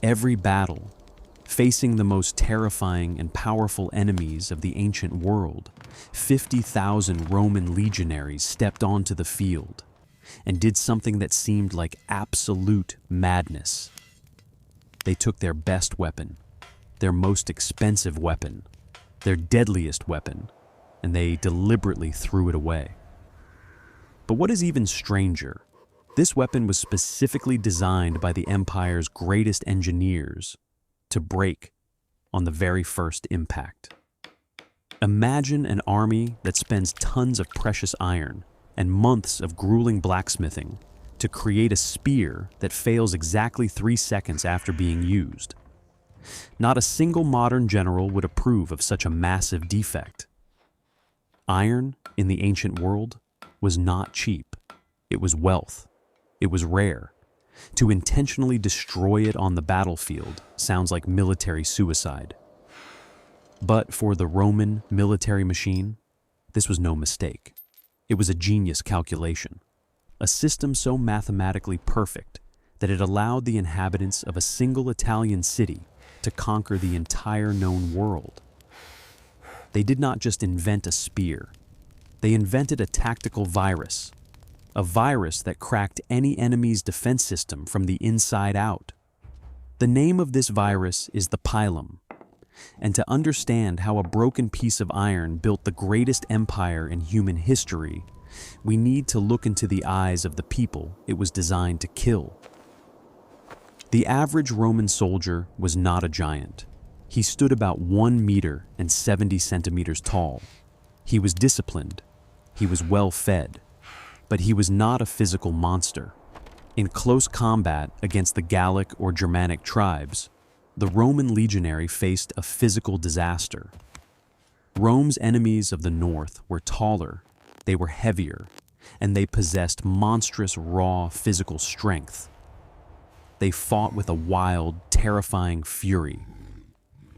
Every battle, facing the most terrifying and powerful enemies of the ancient world, 50,000 Roman legionaries stepped onto the field and did something that seemed like absolute madness. They took their best weapon, their most expensive weapon, their deadliest weapon, and they deliberately threw it away. But what is even stranger, this weapon was specifically designed by the Empire's greatest engineers to break on the very first impact. Imagine an army that spends tons of precious iron and months of grueling blacksmithing to create a spear that fails exactly 3 seconds after being used. Not a single modern general would approve of such a massive defect. Iron, in the ancient world, was not cheap. It was wealth. It was rare. To intentionally destroy it on the battlefield sounds like military suicide. But for the Roman military machine, this was no mistake. It was a genius calculation, a system so mathematically perfect that it allowed the inhabitants of a single Italian city to conquer the entire known world. They did not just invent a spear. They invented a tactical virus, a virus that cracked any enemy's defense system from the inside out. The name of this virus is the pilum, and to understand how a broken piece of iron built the greatest empire in human history, we need to look into the eyes of the people it was designed to kill. The average Roman soldier was not a giant. He stood about 1 meter and 70 centimeters tall. He was disciplined. He was well fed. But he was not a physical monster. In close combat against the Gallic or Germanic tribes, the Roman legionary faced a physical disaster. Rome's enemies of the north were taller, they were heavier, and they possessed monstrous raw physical strength. They fought with a wild, terrifying fury,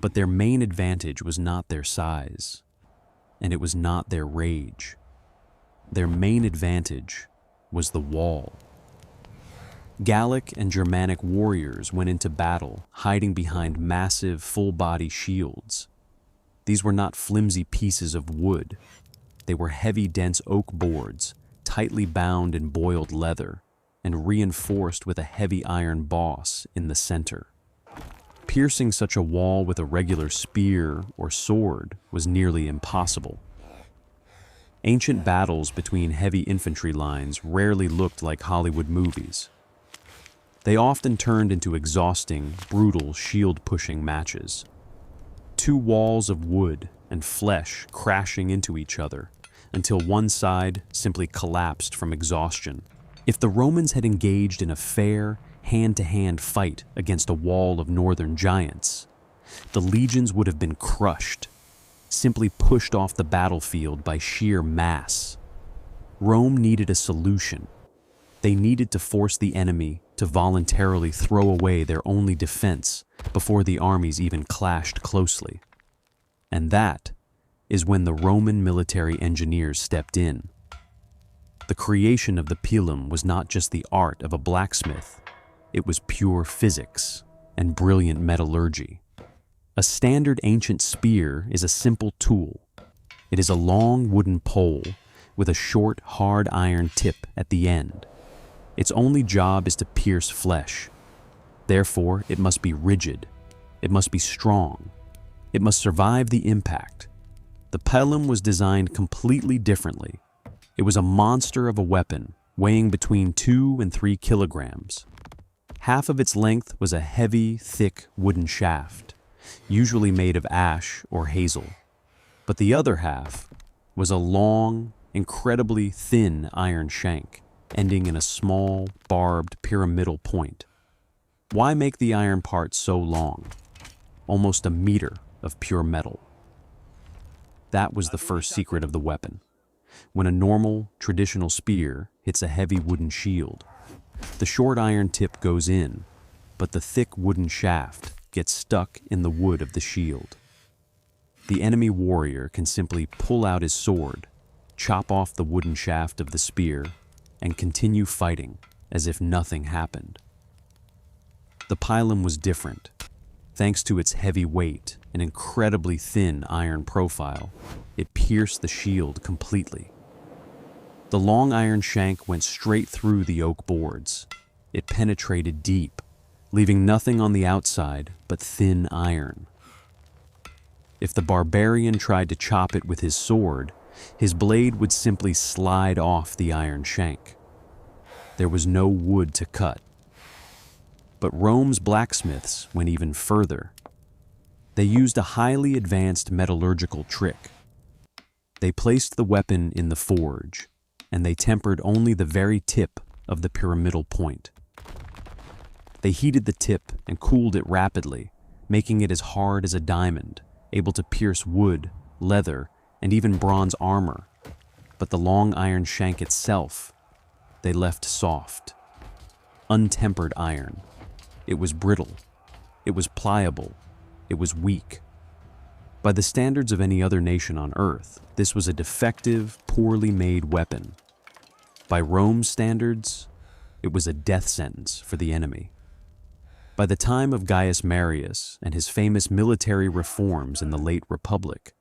but their main advantage was not their size, and it was not their rage. Their main advantage was the wall. Gallic and Germanic warriors went into battle hiding behind massive full-body shields. These were not flimsy pieces of wood. They were heavy, dense oak boards, tightly bound in boiled leather, and reinforced with a heavy iron boss in the center. Piercing such a wall with a regular spear or sword was nearly impossible. Ancient battles between heavy infantry lines rarely looked like Hollywood movies. They often turned into exhausting, brutal shield-pushing matches. 2 walls of wood and flesh crashing into each other until one side simply collapsed from exhaustion. If the Romans had engaged in a fair, hand-to-hand fight against a wall of northern giants, the legions would have been crushed, simply pushed off the battlefield by sheer mass. Rome needed a solution. They needed to force the enemy to voluntarily throw away their only defense before the armies even clashed closely. And that is when the Roman military engineers stepped in. The creation of the pilum was not just the art of a blacksmith, it was pure physics and brilliant metallurgy. A standard ancient spear is a simple tool. It is a long wooden pole with a short, hard iron tip at the end. Its only job is to pierce flesh. Therefore, it must be rigid. It must be strong. It must survive the impact. The pilum was designed completely differently. It was a monster of a weapon, weighing between 2 and 3 kilograms. Half of its length was a heavy, thick wooden shaft, usually made of ash or hazel. But the other half was a long, incredibly thin iron shank, ending in a small, barbed pyramidal point. Why make the iron part so long? Almost a meter of pure metal. That was the first secret of the weapon. When a normal, traditional spear hits a heavy wooden shield, the short iron tip goes in, but the thick wooden shaft gets stuck in the wood of the shield. The enemy warrior can simply pull out his sword, chop off the wooden shaft of the spear, and continue fighting as if nothing happened. The pilum was different. Thanks to its heavy weight and incredibly thin iron profile, it pierced the shield completely. The long iron shank went straight through the oak boards. It penetrated deep, leaving nothing on the outside but thin iron. If the barbarian tried to chop it with his sword, his blade would simply slide off the iron shank. There was no wood to cut. But Rome's blacksmiths went even further. They used a highly advanced metallurgical trick. They placed the weapon in the forge, and they tempered only the very tip of the pyramidal point. They heated the tip and cooled it rapidly, making it as hard as a diamond, able to pierce wood, leather, and even bronze armor. But the long iron shank itself, they left soft. Untempered iron. It was brittle. It was pliable. It was weak. By the standards of any other nation on Earth, this was a defective, poorly made weapon. By Rome's standards, it was a death sentence for the enemy. By the time of Gaius Marius and his famous military reforms in the late Republic,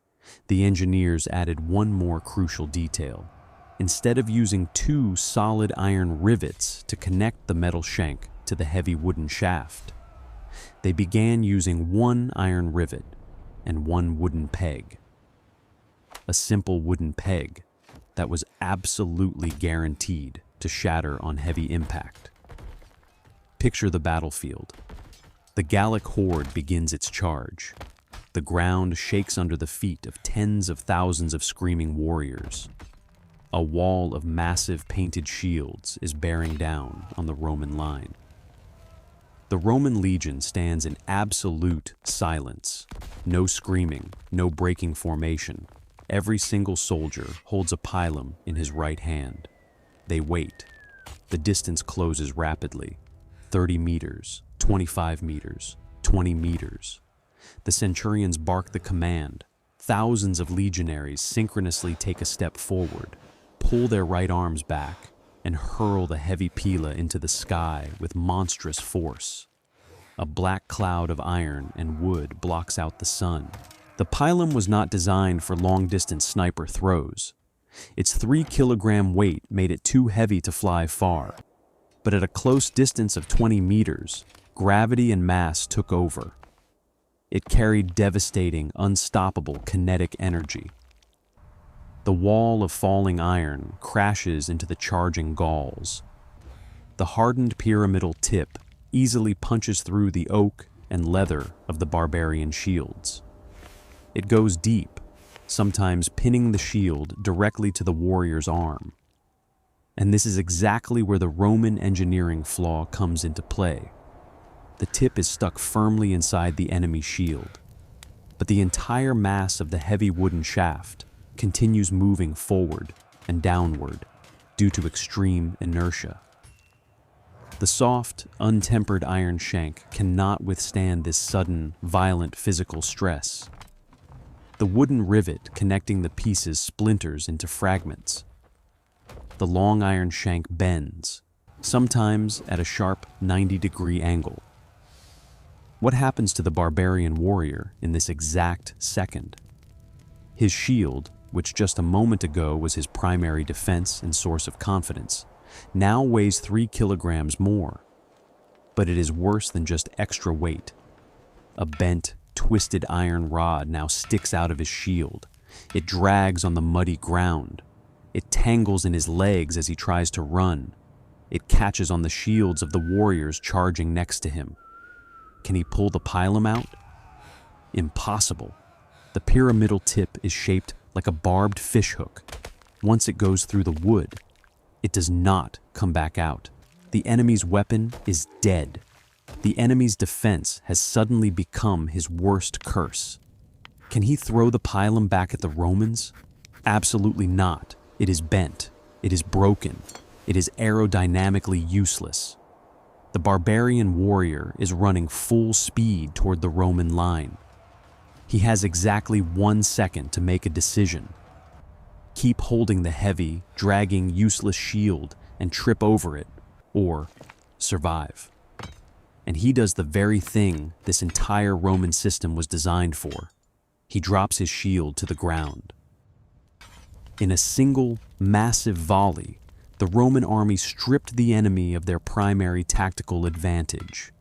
the engineers added one more crucial detail. Instead of using two solid iron rivets to connect the metal shank to the heavy wooden shaft, they began using one iron rivet and one wooden peg. A simple wooden peg that was absolutely guaranteed to shatter on heavy impact. Picture the battlefield. The Gallic horde begins its charge. The ground shakes under the feet of tens of thousands of screaming warriors. A wall of massive painted shields is bearing down on the Roman line. The Roman legion stands in absolute silence. No screaming, no breaking formation. Every single soldier holds a pilum in his right hand. They wait. The distance closes rapidly. 30 meters, 25 meters, 20 meters. The centurions bark the command. Thousands of legionaries synchronously take a step forward, pull their right arms back, and hurl the heavy pila into the sky with monstrous force. A black cloud of iron and wood blocks out the sun. The pilum was not designed for long-distance sniper throws. Its 3-kilogram weight made it too heavy to fly far. But at a close distance of 20 meters, gravity and mass took over. It carried devastating, unstoppable kinetic energy. The wall of falling iron crashes into the charging Gauls. The hardened pyramidal tip easily punches through the oak and leather of the barbarian shields. It goes deep, sometimes pinning the shield directly to the warrior's arm. And this is exactly where the Roman engineering flaw comes into play. The tip is stuck firmly inside the enemy shield, but the entire mass of the heavy wooden shaft continues moving forward and downward due to extreme inertia. The soft, untempered iron shank cannot withstand this sudden, violent physical stress. The wooden rivet connecting the pieces splinters into fragments. The long iron shank bends, sometimes at a sharp 90-degree angle. What happens to the barbarian warrior in this exact second? His shield, which just a moment ago was his primary defense and source of confidence, now weighs 3 kilograms more. But it is worse than just extra weight. A bent, twisted iron rod now sticks out of his shield. It drags on the muddy ground. It tangles in his legs as he tries to run. It catches on the shields of the warriors charging next to him. Can he pull the pilum out? Impossible. The pyramidal tip is shaped like a barbed fishhook. Once it goes through the wood, it does not come back out. The enemy's weapon is dead. The enemy's defense has suddenly become his worst curse. Can he throw the pilum back at the Romans? Absolutely not. It is bent. It is broken. It is aerodynamically useless. The barbarian warrior is running full speed toward the Roman line. He has exactly 1 second to make a decision. Keep holding the heavy, dragging, useless shield and trip over it, or survive. And he does the very thing this entire Roman system was designed for. He drops his shield to the ground. In a single, massive volley, the Roman army stripped the enemy of their primary tactical advantage.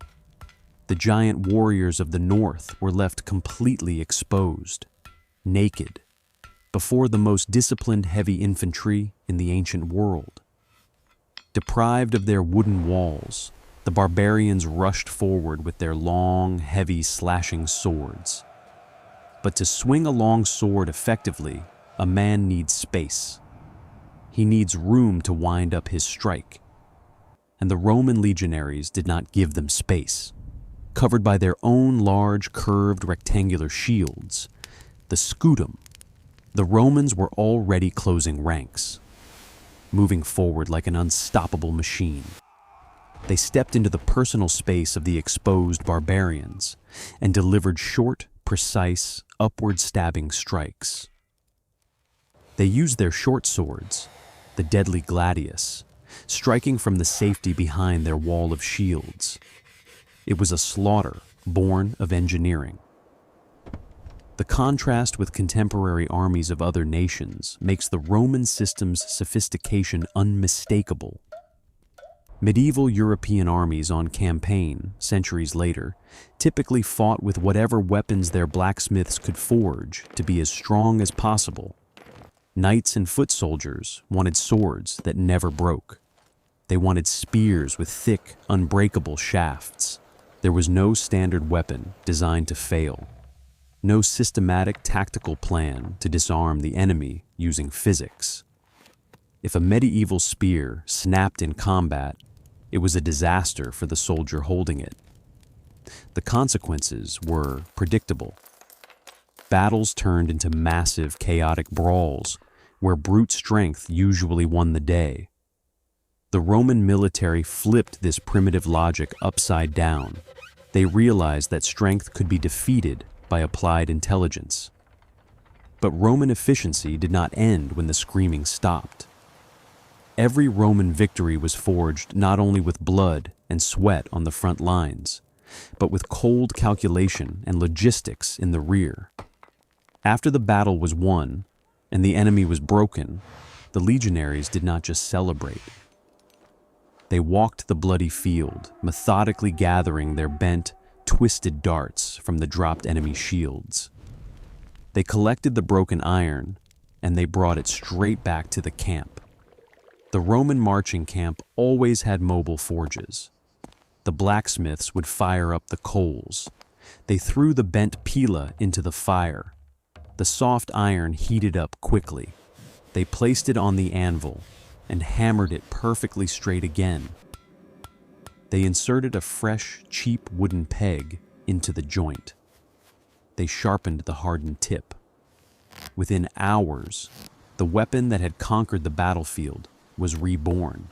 The giant warriors of the north were left completely exposed, naked, before the most disciplined heavy infantry in the ancient world. Deprived of their wooden walls, the barbarians rushed forward with their long, heavy, slashing swords. But to swing a long sword effectively, a man needs space. He needs room to wind up his strike. And the Roman legionaries did not give them space. Covered by their own large, curved, rectangular shields, the scutum, the Romans were already closing ranks, moving forward like an unstoppable machine. They stepped into the personal space of the exposed barbarians and delivered short, precise, upward-stabbing strikes. They used their short swords, the deadly gladius, striking from the safety behind their wall of shields. It was a slaughter born of engineering. The contrast with contemporary armies of other nations makes the Roman system's sophistication unmistakable. Medieval European armies on campaign, centuries later, typically fought with whatever weapons their blacksmiths could forge to be as strong as possible. Knights and foot soldiers wanted swords that never broke. They wanted spears with thick, unbreakable shafts. There was no standard weapon designed to fail. No systematic tactical plan to disarm the enemy using physics. If a medieval spear snapped in combat, it was a disaster for the soldier holding it. The consequences were predictable. Battles turned into massive, chaotic brawls, where brute strength usually won the day. The Roman military flipped this primitive logic upside down. They realized that strength could be defeated by applied intelligence. But Roman efficiency did not end when the screaming stopped. Every Roman victory was forged not only with blood and sweat on the front lines, but with cold calculation and logistics in the rear. After the battle was won and the enemy was broken, the legionaries did not just celebrate. They walked the bloody field, methodically gathering their bent, twisted darts from the dropped enemy shields. They collected the broken iron, and they brought it straight back to the camp. The Roman marching camp always had mobile forges. The blacksmiths would fire up the coals. They threw the bent pila into the fire. The soft iron heated up quickly. They placed it on the anvil and hammered it perfectly straight again. They inserted a fresh, cheap wooden peg into the joint. They sharpened the hardened tip. Within hours, the weapon that had conquered the battlefield was reborn.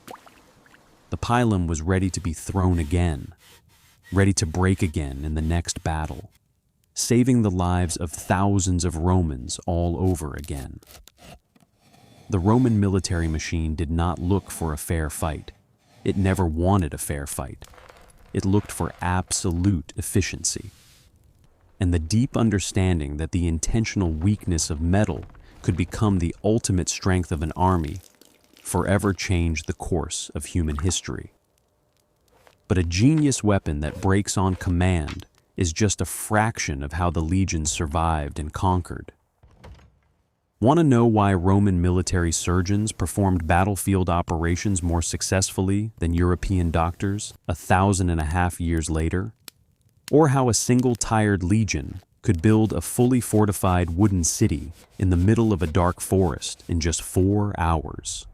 The pilum was ready to be thrown again, ready to break again in the next battle, saving the lives of thousands of Romans all over again. The Roman military machine did not look for a fair fight. It never wanted a fair fight. It looked for absolute efficiency. And the deep understanding that the intentional weakness of metal could become the ultimate strength of an army forever changed the course of human history. But a genius weapon that breaks on command is just a fraction of how the legions survived and conquered. Want to know why Roman military surgeons performed battlefield operations more successfully than European doctors 1,500 years later? Or how a single tired legion could build a fully fortified wooden city in the middle of a dark forest in just 4 hours?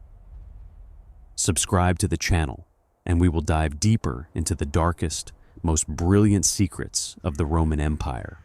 Subscribe to the channel, and we will dive deeper into the darkest, most brilliant secrets of the Roman Empire.